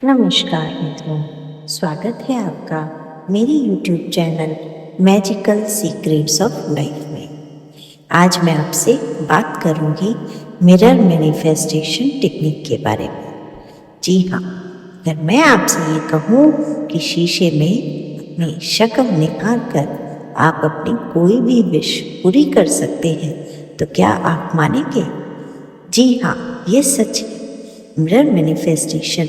नमस्कार मित्रों, स्वागत है आपका मेरी YouTube channel magical secrets of life में। आज मैं आपसे बात करूंगी मिरर मैनिफेस्टेशन टेक्निक के बारे में। जी हाँ, अगर मैं आपसे ये कहूँ कि शीशे में अपनी शक्ल निहार कर आप अपनी कोई भी विश पूरी कर सकते हैं, तो क्या आप मानेंगे? जी हाँ, ये सच है। मिरर मैनिफेस्टेशन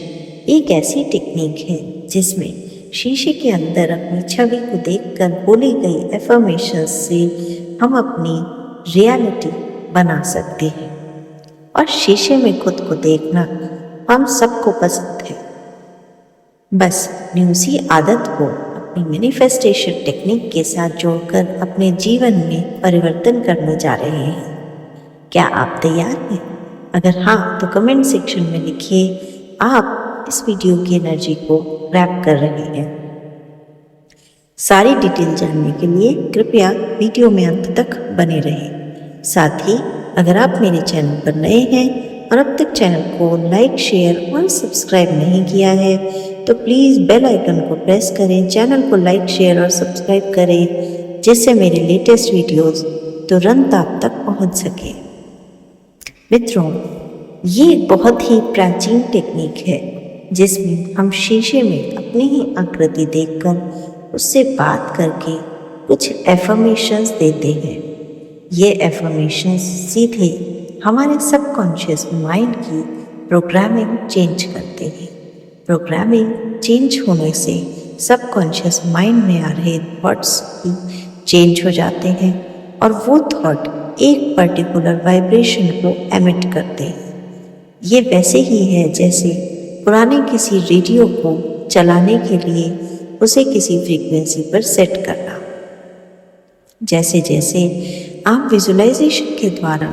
एक ऐसी टेक्निक है जिसमें शीशे के अंदर अपनी छवि को देखकर बोली गई एफर्मेशंस से हम अपनी रियलिटी बना सकते हैं। और शीशे में खुद को देखना हम सबको पसंद है। बस अपनी उसी आदत को अपनी मैनिफेस्टेशन टेक्निक के साथ जोड़कर अपने जीवन में परिवर्तन करने जा रहे हैं। क्या आप तैयार हैं? अगर हाँ, तो कमेंट सेक्शन में लिखिए आप इस वीडियो की एनर्जी को ग्रैब कर रहे हैं। सारी डिटेल जानने के लिए कृपया वीडियो में अंत तक बने रहें। साथ ही अगर आप मेरे चैनल पर नए हैं और अब तक चैनल को लाइक, शेयर और सब्सक्राइब नहीं किया है, तो प्लीज़ बेल आइकन को प्रेस करें, चैनल को लाइक, शेयर और सब्सक्राइब करें, जिससे मेरे लेटेस्ट वीडियोस तुरंत आप तक पहुंच सके। मित्रों, ये बहुत ही प्राचीन टेक्निक है जिसमें हम शीशे में अपनी ही आकृति देखकर उससे बात करके कुछ एफर्मेशंस देते हैं। ये एफर्मेशंस सीधे हमारे सबकॉन्शियस माइंड की प्रोग्रामिंग चेंज करते हैं। प्रोग्रामिंग चेंज होने से सबकॉन्शियस माइंड में आ रहे थॉट्स चेंज हो जाते हैं और वो थॉट एक पर्टिकुलर वाइब्रेशन को एमिट करते हैं। ये वैसे ही है जैसे पुराने किसी रेडियो को चलाने के लिए उसे किसी फ्रीक्वेंसी पर सेट करना। जैसे जैसे आप विजुअलाइजेशन के द्वारा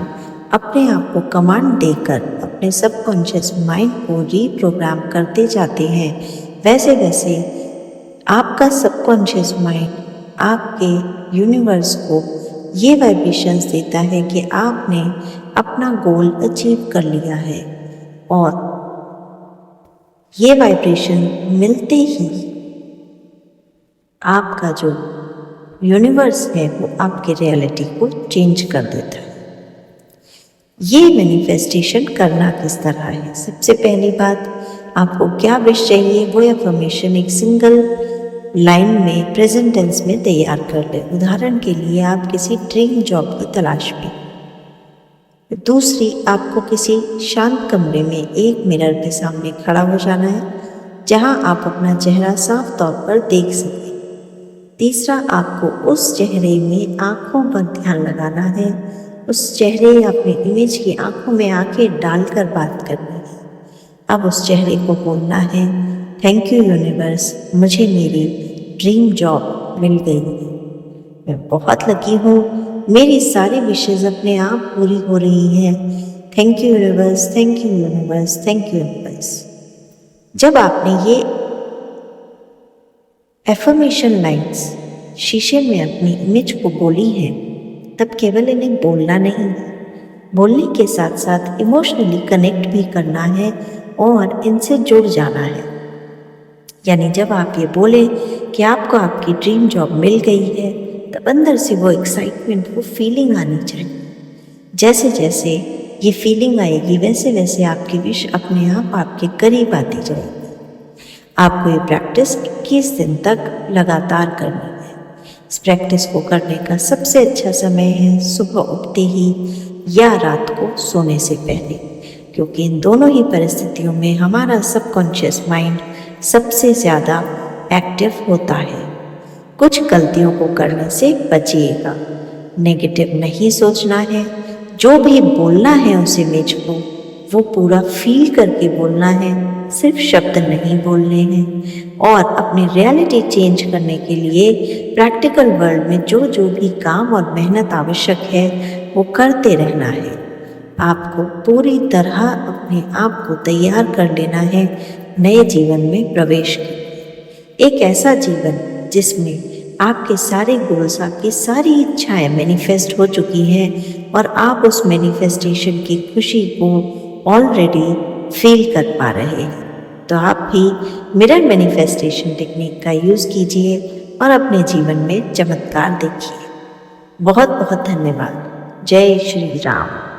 अपने आप को कमांड देकर अपने सबकॉन्शियस माइंड को रीप्रोग्राम करते जाते हैं, वैसे वैसे आपका सबकॉन्शियस माइंड आपके यूनिवर्स को ये वाइब्रेशंस देता है कि आपने अपना गोल अचीव कर लिया है। और ये वाइब्रेशन मिलते ही आपका जो यूनिवर्स है वो आपके रियलिटी को चेंज कर देता है। ये मैनिफेस्टेशन करना किस तरह है? सबसे पहली बात, आपको क्या विश चाहिए वो एफर्मेशन एक सिंगल लाइन में प्रेजेंट टेंस में तैयार कर ले। उदाहरण के लिए आप किसी ड्रीम जॉब की तलाश में। दूसरी, आपको किसी शांत कमरे में एक मिरर के सामने खड़ा हो जाना है जहां आप अपना चेहरा साफ तौर पर देख सकें। तीसरा, आपको उस चेहरे में आंखों पर ध्यान लगाना है। उस चेहरे या अपनी इमेज की आंखों में आंखें डालकर बात करनी है। अब उस चेहरे को बोलना है, थैंक यू यूनिवर्स, मुझे मेरी ड्रीम जॉब मिल गई है। मैं बहुत लकी हूँ, मेरी सारी विशेज़ अपने आप पूरी हो रही हैं। Thank you universe, thank you universe, thank you universe. जब आपने ये एफर्मेशन लाइन्स शीशे में अपनी इमेज को बोली है, तब केवल इन्हें बोलना नहीं है, बोलने के साथ साथ इमोशनली कनेक्ट भी करना है और इनसे जुड़ जाना है। यानी जब आप ये बोले कि आपको आपकी ड्रीम जॉब मिल गई है, तब अंदर से वो एक्साइटमेंट, वो फीलिंग आनी चाहिए। जैसे जैसे ये फीलिंग आएगी, वैसे वैसे आपकी विश अपने आप आपके करीब आती जाएगी। आपको ये प्रैक्टिस 21 दिन तक लगातार करनी है। इस प्रैक्टिस को करने का सबसे अच्छा समय है सुबह उठते ही या रात को सोने से पहले, क्योंकि इन दोनों ही परिस्थितियों में हमारा सबकॉन्शियस माइंड सबसे ज़्यादा एक्टिव होता है। कुछ गलतियों को करने से बचिएगा। नेगेटिव नहीं सोचना है। जो भी बोलना है उस इमेज को, वो पूरा फील करके बोलना है, सिर्फ शब्द नहीं बोलने हैं। और अपनी रियलिटी चेंज करने के लिए प्रैक्टिकल वर्ल्ड में जो जो भी काम और मेहनत आवश्यक है वो करते रहना है। आपको पूरी तरह अपने आप को तैयार कर लेना है नए जीवन में प्रवेश करने। एक ऐसा जीवन जिसमें आपके सारे गोल्स, आपकी सारी इच्छाएं मैनिफेस्ट हो चुकी हैं और आप उस मैनिफेस्टेशन की खुशी को ऑलरेडी फील कर पा रहे हैं। तो आप भी मिरर मैनिफेस्टेशन टेक्निक का यूज़ कीजिए और अपने जीवन में चमत्कार देखिए। बहुत बहुत धन्यवाद। जय श्री राम।